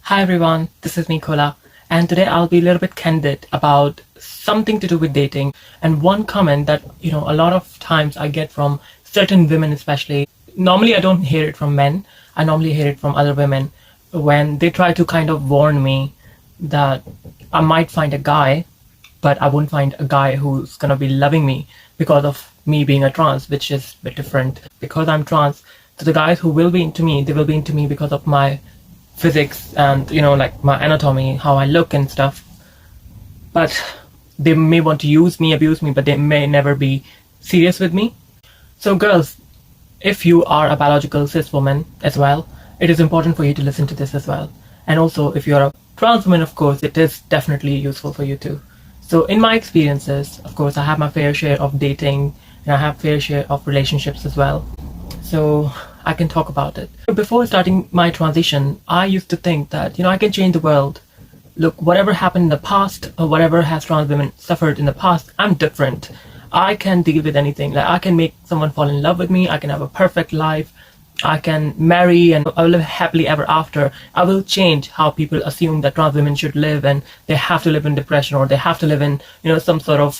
Hi everyone, this is Nicola, and today I'll be a little bit candid about something to do with dating. And one comment that, a lot of times I get from certain women, especially. Normally, I don't hear it from men, I normally hear it from other women when they try to kind of warn me that I might find a guy, but I won't find a guy who's gonna be loving me because of me being a trans, which is a bit different. Because I'm trans, so the guys who will be into me, they will be into me because of my physics and like my anatomy, how I look and stuff. But they may want to use me, abuse me, but they may never be serious with me. So girls, if you are a biological cis woman as well, it is important for you to listen to this as well. And also if you're a trans woman, of course, it is definitely useful for you too. So in my experiences, of course, I have my fair share of dating and I have fair share of relationships as well. So I can talk about it. Before starting my transition, I used to think that, I can change the world. Look, whatever happened in the past, or whatever has trans women suffered in the past, I'm different. I can deal with anything. Like, I can make someone fall in love with me. I can have a perfect life. I can marry and I will live happily ever after. I will change how people assume that trans women should live and they have to live in depression or they have to live in, some sort of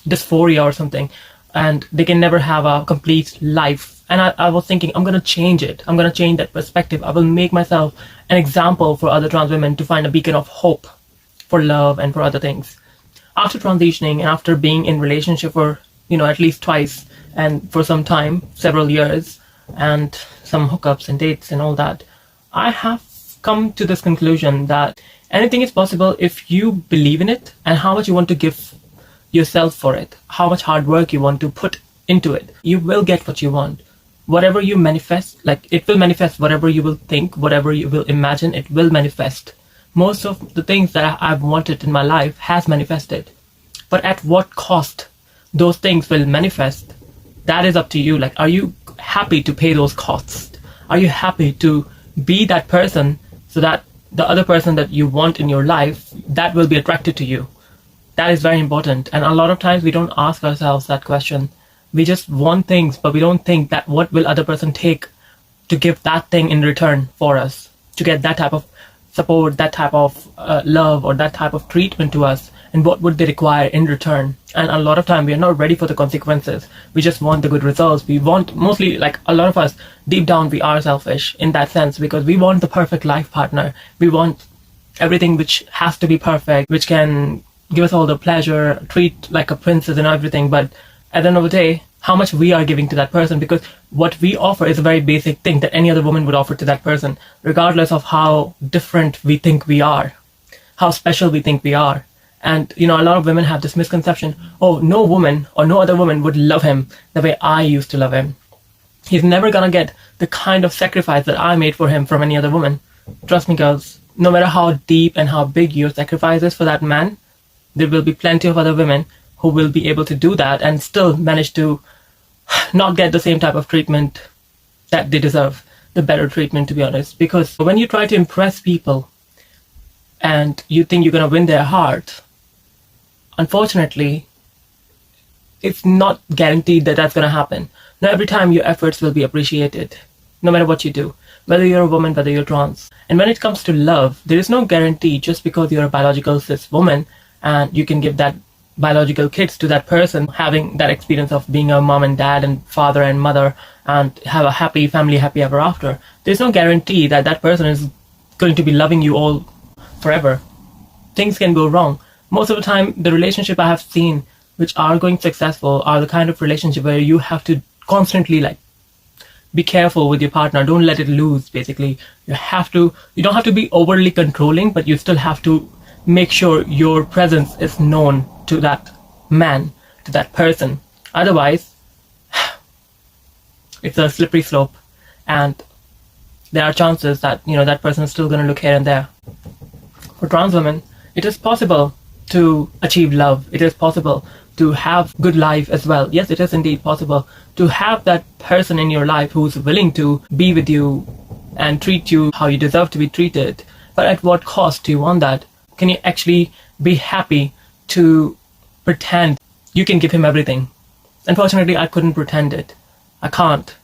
dysphoria or something. And they can never have a complete life. And I was thinking, I'm going to change it. I'm going to change that perspective. I will make myself an example for other trans women to find a beacon of hope for love and for other things. After transitioning and after being in relationship for, at least twice and for some time, several years, and some hookups and dates and all that, I have come to this conclusion that anything is possible if you believe in it and how much you want to give yourself for it, how much hard work you want to put into it. You will get what you want. Whatever you manifest, it will manifest. Whatever you will think, whatever you will imagine, it will manifest. Most of the things that I've wanted in my life has manifested. But at what cost those things will manifest, that is up to you. Are you happy to pay those costs? Are you happy to be that person so that the other person that you want in your life, that will be attracted to you? That is very important. And a lot of times we don't ask ourselves that question. We just want things, but we don't think that what will other person take to give that thing in return for us, to get that type of support, that type of love or that type of treatment to us, and what would they require in return. And a lot of time we are not ready for the consequences. We just want the good results. We want, mostly, a lot of us, deep down we are selfish in that sense, because we want the perfect life partner. We want everything which has to be perfect, which can give us all the pleasure, treat like a princess and everything. But at the end of the day, how much we are giving to that person, because what we offer is a very basic thing that any other woman would offer to that person, regardless of how different we think we are, how special we think we are. And, a lot of women have this misconception, oh, no woman or no other woman would love him the way I used to love him. He's never gonna get the kind of sacrifice that I made for him from any other woman. Trust me, girls, no matter how deep and how big your sacrifice is for that man, there will be plenty of other women who will be able to do that and still manage to not get the same type of treatment that they deserve, the better treatment, to be honest. Because when you try to impress people and you think you're going to win their heart, unfortunately, it's not guaranteed that that's going to happen. Not every time your efforts will be appreciated, no matter what you do, whether you're a woman, whether you're trans. And when it comes to love, there is no guarantee just because you're a biological cis woman and you can give that biological kids to that person, having that experience of being a mom and dad and father and mother and have a happy family, happy ever after. There's no guarantee that that person is going to be loving you all forever. Things can go wrong. Most of the time, the relationship I have seen which are going successful are the kind of relationship where you have to constantly be careful with your partner. Don't let it loose, basically. You don't have to be overly controlling, but you still have to make sure your presence is known to that man, to that person. Otherwise, it's a slippery slope, and there are chances that that person is still going to look here and there. For trans women, it is possible to achieve love. It is possible to have good life as well. Yes, it is indeed possible to have that person in your life who's willing to be with you and treat you how you deserve to be treated. But at what cost do you want that? Can you actually be happy to pretend you can give him everything? Unfortunately, I couldn't pretend it. I can't.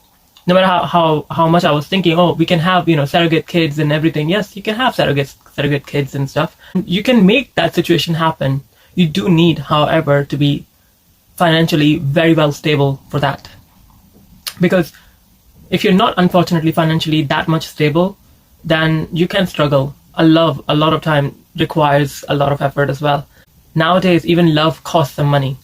No matter how much I was thinking, oh, we can have, surrogate kids and everything. Yes, you can have surrogate kids and stuff. You can make that situation happen. You do need, however, to be financially very well stable for that. Because if you're not, unfortunately, financially that much stable, then you can struggle. A lot of time requires a lot of effort as well. Nowadays, even love costs some money.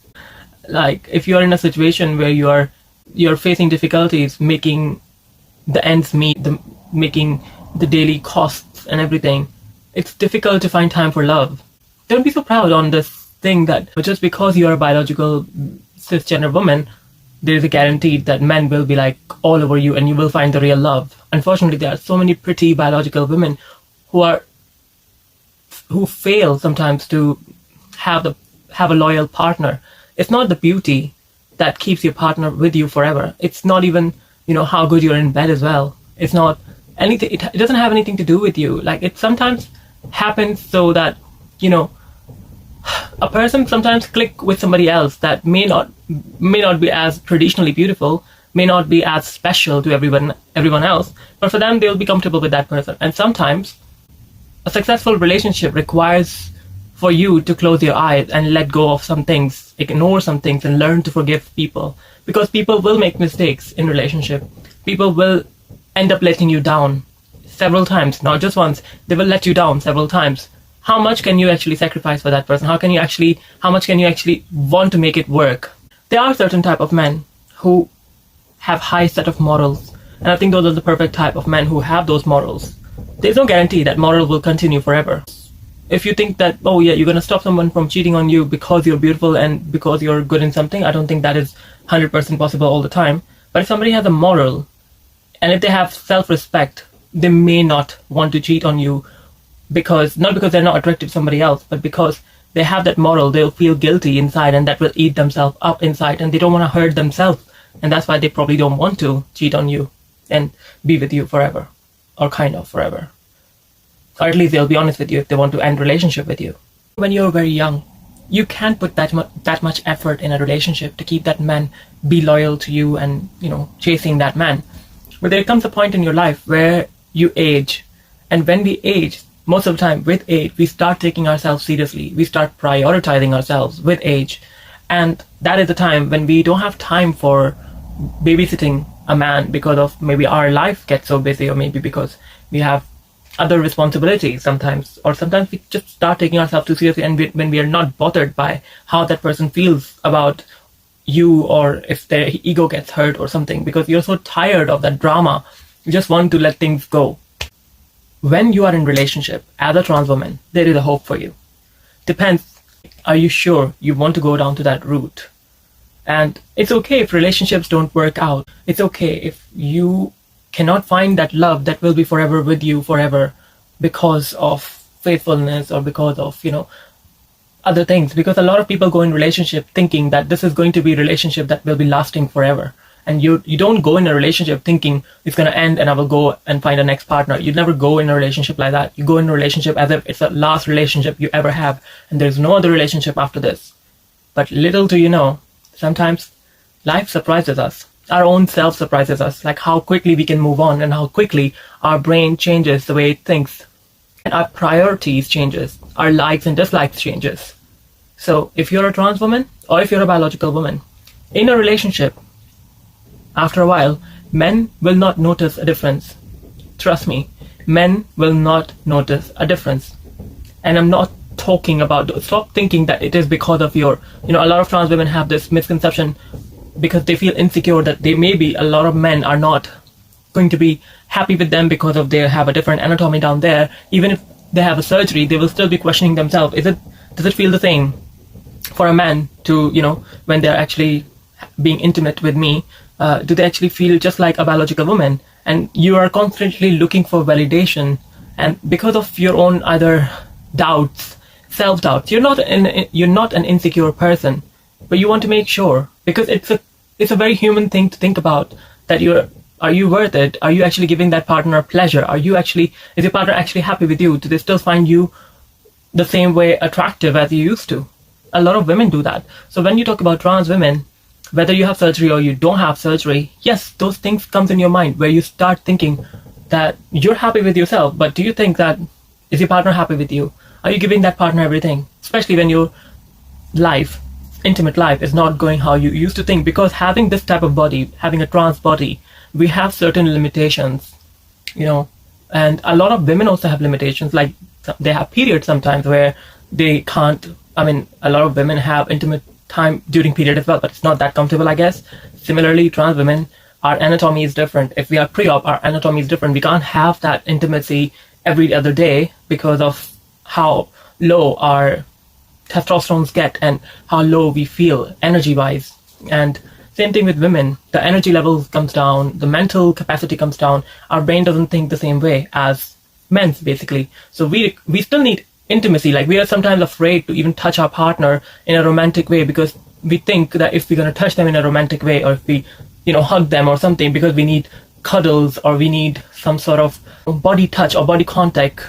Like, if you're in a situation where you're facing difficulties making the ends meet, making the daily costs and everything, it's difficult to find time for love. Don't be so proud on this thing that just because you're a biological cisgender woman, there's a guarantee that men will be like all over you and you will find the real love. Unfortunately, there are so many pretty biological women who fail sometimes to have a loyal partner. It's not the beauty that keeps your partner with you forever. It's not even, how good you're in bed as well. It's not anything. It doesn't have anything to do with you. Like, it sometimes happens so that, a person sometimes click with somebody else that may not be as traditionally beautiful, may not be as special to everyone else, but for them, they'll be comfortable with that person. And sometimes a successful relationship requires for you to close your eyes and let go of some things, ignore some things, and learn to forgive people. Because people will make mistakes in relationship. People will end up letting you down several times, not just once. They will let you down several times. How much can you actually sacrifice for that person? How much can you actually want to make it work? There are certain type of men who have high set of morals. And I think those are the perfect type of men who have those morals. There's no guarantee that moral will continue forever. If you think that, oh yeah, you're going to stop someone from cheating on you because you're beautiful and because you're good in something, I don't think that is 100% possible all the time. But if somebody has a moral, and if they have self-respect, they may not want to cheat on you not because they're not attracted to somebody else, but because they have that moral. They'll feel guilty inside, and that will eat themselves up inside, and they don't want to hurt themselves. And that's why they probably don't want to cheat on you and be with you forever, or kind of forever. Or at least they'll be honest with you if they want to end relationship with you. When you're very young, you can't put that much effort in a relationship to keep that man be loyal to you and, chasing that man. But there comes a point in your life where you age. And when we age, most of the time with age, we start taking ourselves seriously. We start prioritizing ourselves with age. And that is the time when we don't have time for babysitting a man because of maybe our life gets so busy, or maybe because we have other responsibilities sometimes, or sometimes we just start taking ourselves too seriously, and when we are not bothered by how that person feels about you, or if their ego gets hurt or something, because you're so tired of that drama, you just want to let things go. When you are in relationship as a trans woman, there is a hope for you. Depends, are you sure you want to go down to that route? And it's okay if relationships don't work out. It's okay if you cannot find that love that will be forever with you forever because of faithfulness or because of, other things. Because a lot of people go in relationship thinking that this is going to be a relationship that will be lasting forever. And you don't go in a relationship thinking it's going to end and I will go and find a next partner. You never go in a relationship like that. You go in a relationship as if it's the last relationship you ever have, and there's no other relationship after this. But little do you know, sometimes life surprises us. Our own self surprises us, like how quickly we can move on and how quickly our brain changes the way it thinks. And our priorities changes, our likes and dislikes changes. So if you're a trans woman or if you're a biological woman, in a relationship, after a while, men will not notice a difference. Trust me, men will not notice a difference. And I'm not talking about, stop thinking that it is because of a lot of trans women have this misconception because they feel insecure that a lot of men are not going to be happy with them because of they have a different anatomy down there. Even if they have a surgery, they will still be questioning themselves. Does it feel the same for a man to, when they're actually being intimate with me, do they actually feel just like a biological woman? And you are constantly looking for validation, and because of your own either doubts, self-doubts, you're not an insecure person, but you want to make sure, because it's a very human thing to think about, that are you worth it? Are you actually giving that partner pleasure? Is your partner actually happy with you? Do they still find you the same way attractive as you used to? A lot of women do that. So when you talk about trans women, whether you have surgery or you don't have surgery, yes, those things comes in your mind where you start thinking that you're happy with yourself, but do you think that is your partner happy with you? Are you giving that partner everything? Especially when your life, intimate life, is not going how you used to think, because having this type of body, having a trans body, we have certain limitations, and a lot of women also have limitations, like they have periods sometimes where they can't. I mean, a lot of women have intimate time during period as well, but it's not that comfortable, I guess. Similarly, trans women, our anatomy is different. If we are pre-op, our anatomy is different. We can't have that intimacy every other day because of how low our testosterone get and how low we feel energy-wise. And same thing with women. The energy levels comes down, the mental capacity comes down. Our brain doesn't think the same way as men's, basically. So we still need intimacy. Like, we are sometimes afraid to even touch our partner in a romantic way, because we think that if we're going to touch them in a romantic way, or if we hug them or something, because we need cuddles or we need some sort of body touch or body contact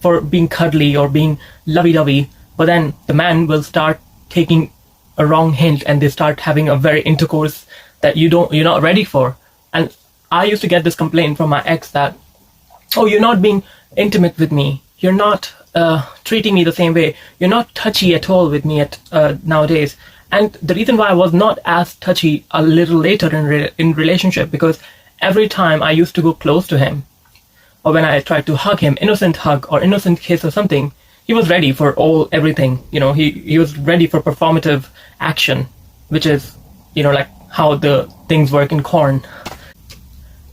for being cuddly or being lovey-dovey. But then the man will start taking a wrong hint and they start having a very intercourse that you're not ready for. And I used to get this complaint from my ex that, oh, you're not being intimate with me, you're not treating me the same way, you're not touchy at all with me nowadays. And the reason why I was not as touchy a little later in relationship, because every time I used to go close to him, or when I tried to hug him, innocent hug or innocent kiss or something, he was ready for everything. He was ready for performative action, which is, like how the things work in corn.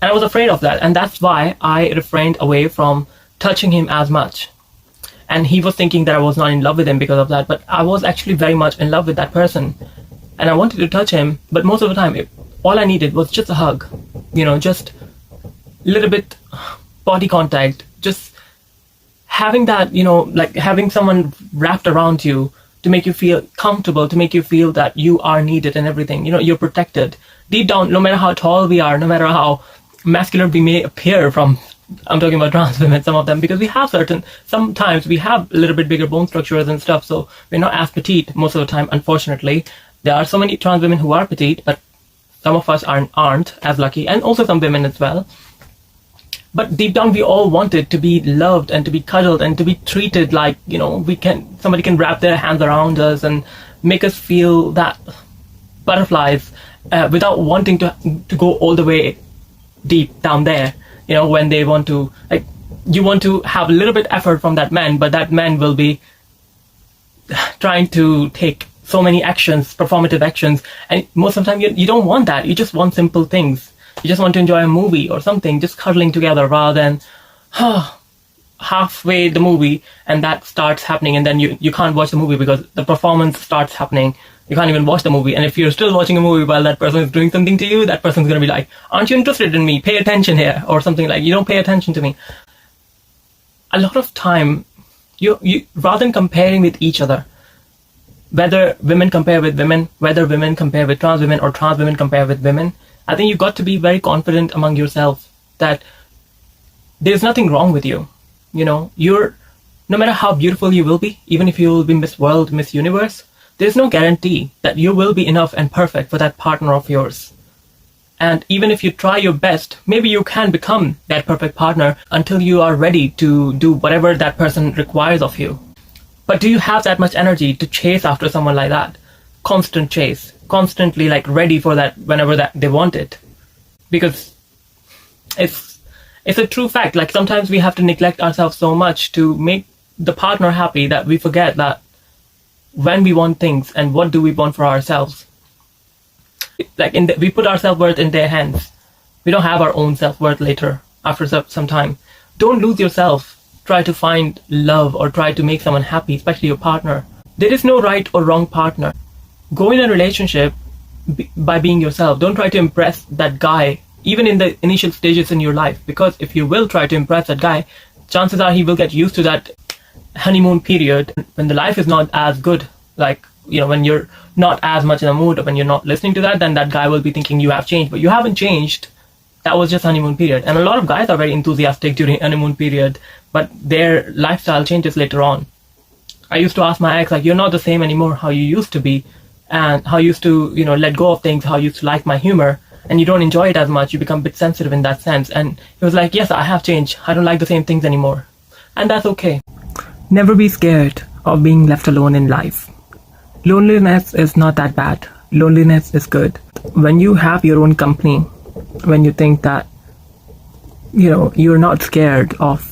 And I was afraid of that, and that's why I refrained away from touching him as much. And he was thinking that I was not in love with him because of that, but I was actually very much in love with that person. And I wanted to touch him, but most of the time, all I needed was just a hug. Just a little bit body contact, just having that, like having someone wrapped around you to make you feel comfortable, to make you feel that you are needed and everything. You're protected. Deep down, no matter how tall we are, no matter how masculine we may appear from, I'm talking about trans women, some of them, because sometimes we have a little bit bigger bone structures and stuff, so we're not as petite most of the time, unfortunately. There are so many trans women who are petite, but some of us aren't as lucky, and also some women as well. But deep down, we all wanted to be loved and to be cuddled and to be treated like, somebody can wrap their hands around us and make us feel that butterflies without wanting to go all the way deep down there. When they want to, like, you want to have a little bit effort from that man, but that man will be trying to take so many actions, performative actions, and most of the time you don't want that. You just want simple things. You just want to enjoy a movie or something, just cuddling together, rather than halfway the movie and that starts happening, and then you can't watch the movie because the performance starts happening. You can't even watch the movie. And if you're still watching a movie while that person is doing something to you, that person's going to be like, aren't you interested in me? Pay attention here. Or something like, you don't pay attention to me. A lot of time, you rather than comparing with each other, whether women compare with women, whether women compare with trans women, or trans women compare with women, I think you've got to be very confident among yourself that there's nothing wrong with you. You're, no matter how beautiful you will be, even if you will be Miss World, Miss Universe, there's no guarantee that you will be enough and perfect for that partner of yours. And even if you try your best, maybe you can become that perfect partner until you are ready to do whatever that person requires of you. But do you have that much energy to chase after someone like that? Constant chase, constantly like ready for that whenever that they want it. Because it's a true fact. Like, sometimes we have to neglect ourselves so much to make the partner happy that we forget that when we want things and what do we want for ourselves. Like, we put our self-worth in their hands. We don't have our own self-worth later, after some time. Don't lose yourself. Try to find love or try to make someone happy, especially your partner. There is no right or wrong partner. Go in a relationship by being yourself. Don't try to impress that guy, even in the initial stages in your life. Because if you will try to impress that guy, chances are he will get used to that honeymoon period when the life is not as good, like, when you're not as much in the mood, or when you're not listening to that, then that guy will be thinking you have changed, but you haven't changed. That was just honeymoon period. And a lot of guys are very enthusiastic during honeymoon period, but their lifestyle changes later on. I used to ask my ex, like, you're not the same anymore how you used to be. and how you used to, let go of things, how you used to like my humor, and you don't enjoy it as much. You become a bit sensitive in that sense. And he was like, yes, I have changed. I don't like the same things anymore. And that's okay. Never be scared of being left alone in life. Loneliness is not that bad. Loneliness is good. When you have your own company, when you think that, you're not scared of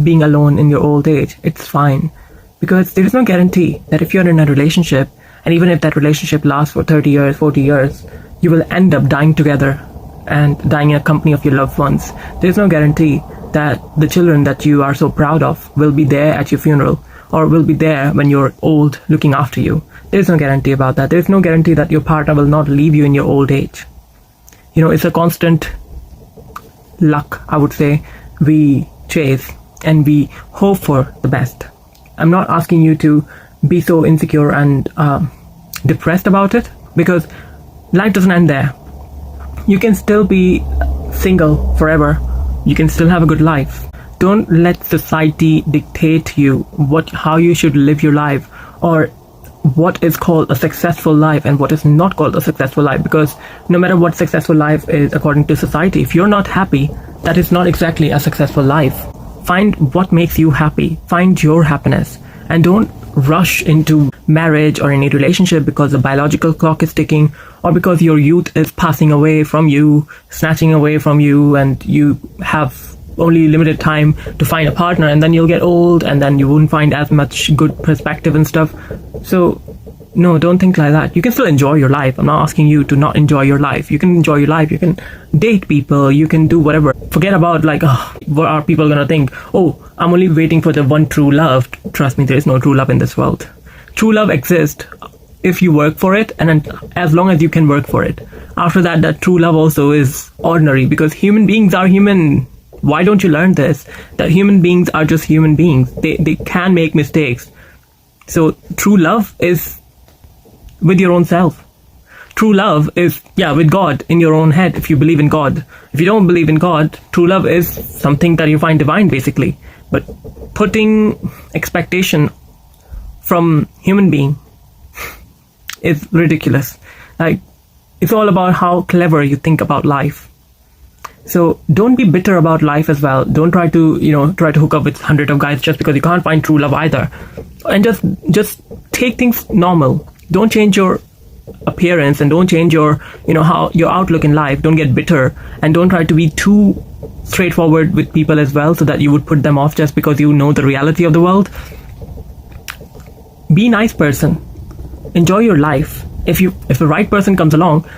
being alone in your old age, it's fine. Because there is no guarantee that if you're in a relationship, and even if that relationship lasts for 30 years, 40 years, you will end up dying together and dying in a company of your loved ones. There's no guarantee that the children that you are so proud of will be there at your funeral, or will be there when you're old looking after you. There's no guarantee about that. There's no guarantee that your partner will not leave you in your old age. It's a constant luck, I would say, we chase and we hope for the best. I'm not asking you to be so insecure and depressed about it, because life doesn't end there. You can still be single forever. You can still have a good life. Don't let society dictate to you how you should live your life, or what is called a successful life and what is not called a successful life. Because no matter what successful life is according to society, if you're not happy, that is not exactly a successful life. Find what makes you happy. Find your happiness. And don't rush into marriage or any relationship because the biological clock is ticking, or because your youth is passing away from you, snatching away from you, and you have only limited time to find a partner, and then you'll get old and then you won't find as much good perspective and stuff. So no, don't think like that. You can still enjoy your life. I'm not asking you to not enjoy your life. You can enjoy your life. You can date people. You can do whatever. Forget about what are people gonna think? Oh, I'm only waiting for the one true love. Trust me, there is no true love in this world. True love exists if you work for it, and as long as you can work for it. After that, that true love also is ordinary, because human beings are human. Why don't you learn this? That human beings are just human beings. They can make mistakes. So true love is with your own self. True love is, with God in your own head, if you believe in God. If you don't believe in God, true love is something that you find divine, basically. But putting expectation from human being is ridiculous. It's all about how clever you think about life. So don't be bitter about life as well. Don't try to hook up with hundreds of guys just because you can't find true love either. And just take things normal. Don't change your appearance, and don't change your how your outlook in life. Don't get bitter, and don't try to be too straightforward with people as well, so that you would put them off just because you know the reality of the world. Be a nice person. Enjoy your life. If the right person comes along,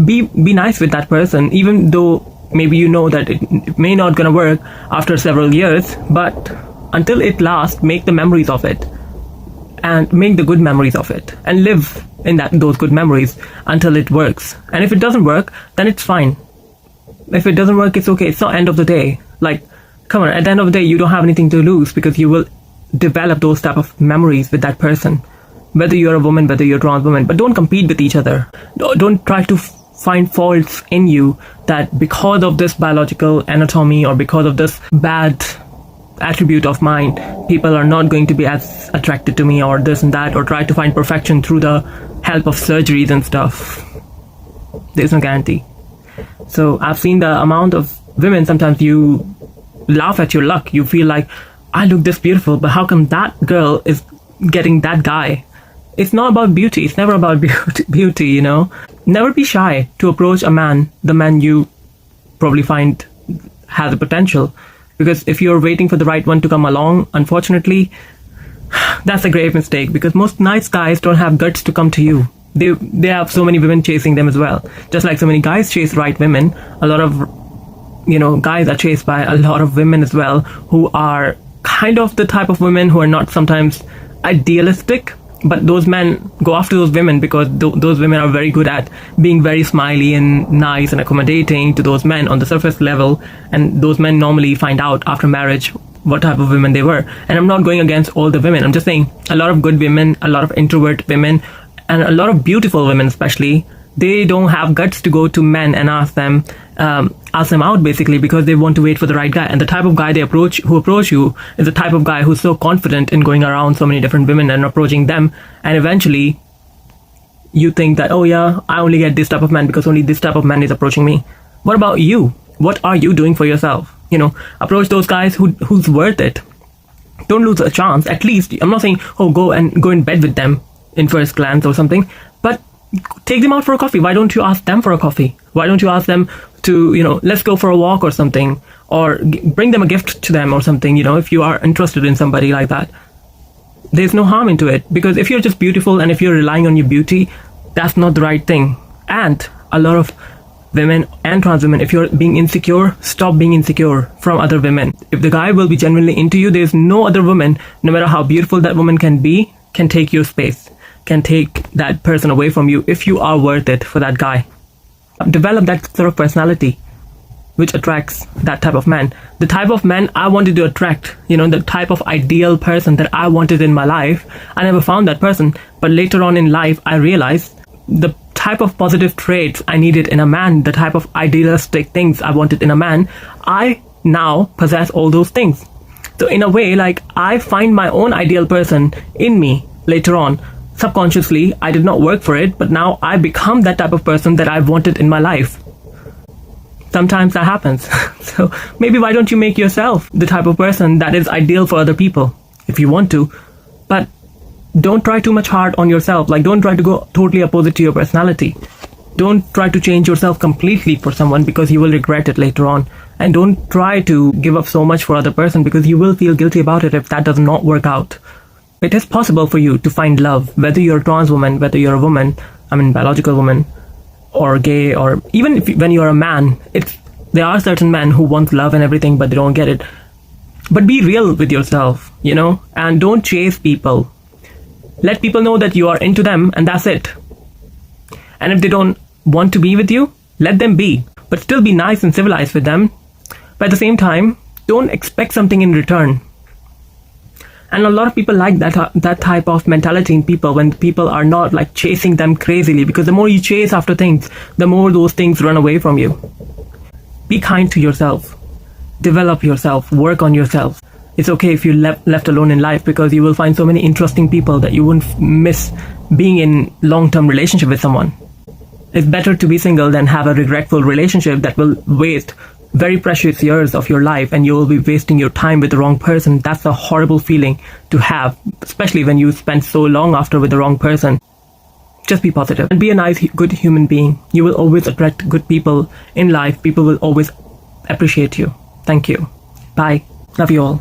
be nice with that person, even though maybe you know that it may not gonna work after several years, but until it lasts, make the memories of it, and make the good memories of it, and live in those good memories until it works. And if it doesn't work, then it's fine. If it doesn't work, it's okay. It's not end of the day. Come on, at the end of the day, you don't have anything to lose, because you will develop those type of memories with that person, whether you're a woman, whether you're a trans woman. But don't compete with each other. Don't try to find faults in you, that because of this biological anatomy or because of this bad attribute of mine, people are not going to be as attracted to me, or this and that, or try to find perfection through the help of surgeries and stuff. There's no guarantee. So I've seen the amount of women, sometimes you laugh at your luck. You feel like, I look this beautiful, but how come that girl is getting that guy? It's not about beauty. It's never about beauty, Never be shy to approach the man you probably find has the potential. Because if you're waiting for the right one to come along, unfortunately, that's a grave mistake, because most nice guys don't have guts to come to you. They have so many women chasing them as well. Just like so many guys chase right women, a lot of guys are chased by a lot of women as well, who are kind of the type of women who are not sometimes idealistic, but those men go after those women because those women are very good at being very smiley and nice and accommodating to those men on the surface level, and those men normally find out after marriage what type of women they were. And I'm not going against all the women. I'm just saying a lot of good women, a lot of introvert women, and a lot of beautiful women especially, they don't have guts to go to men and ask them out, basically, because they want to wait for the right guy. And the type of guy who approach you is the type of guy who's so confident in going around so many different women and approaching them, and eventually you think that, oh yeah, I only get this type of man because only this type of man is approaching me. What about you? What are you doing for yourself? Approach those guys who's worth it. Don't lose a chance. At least, I'm not saying, oh, go in bed with them in first glance or something, but take them out for a coffee. Why don't you ask them for a coffee? Why don't you ask them to, let's go for a walk or something, or bring them a gift to them or something, if you are interested in somebody like that. There's no harm into it, because if you're just beautiful and if you're relying on your beauty, that's not the right thing. And a lot of women and trans women, if you're being insecure, stop being insecure from other women. If the guy will be genuinely into you, there's no other woman, no matter how beautiful that woman can be, can take your space, can take that person away from you if you are worth it for that guy. Develop that sort of personality which attracts that type of man. The type of man I wanted to attract, the type of ideal person that I wanted in my life, I never found that person. But later on in life, I realized the type of positive traits I needed in a man, the type of idealistic things I wanted in a man, I now possess all those things. So in a way, like, I find my own ideal person in me later on. Subconsciously, I did not work for it, but now I become that type of person that I wanted in my life. Sometimes that happens. So maybe why don't you make yourself the type of person that is ideal for other people if you want to, but don't try too much hard on yourself. Like, don't try to go totally opposite to your personality. Don't try to change yourself completely for someone, because you will regret it later on. And don't try to give up so much for other person, because you will feel guilty about it if that does not work out. It is possible for you to find love, whether you're a trans woman, whether you're a woman, biological woman, or gay, or even when you're a man. There are certain men who want love and everything, but they don't get it. But be real with yourself, and don't chase people. Let people know that you are into them, and that's it. And if they don't want to be with you, let them be. But still be nice and civilized with them. But at the same time, don't expect something in return. And a lot of people like that type of mentality in people, when people are not like chasing them crazily, because the more you chase after things, the more those things run away from you. Be kind to yourself. Develop yourself. Work on yourself. It's okay if you're left alone in life, because you will find so many interesting people that you wouldn't miss being in long-term relationship with someone. It's better to be single than have a regretful relationship that will waste very precious years of your life, and you will be wasting your time with the wrong person. That's a horrible feeling to have, especially when you spend so long after with the wrong person. Just be positive and be a nice, good human being. You will always attract good people in life. People will always appreciate you. Thank you. Bye. Love you all.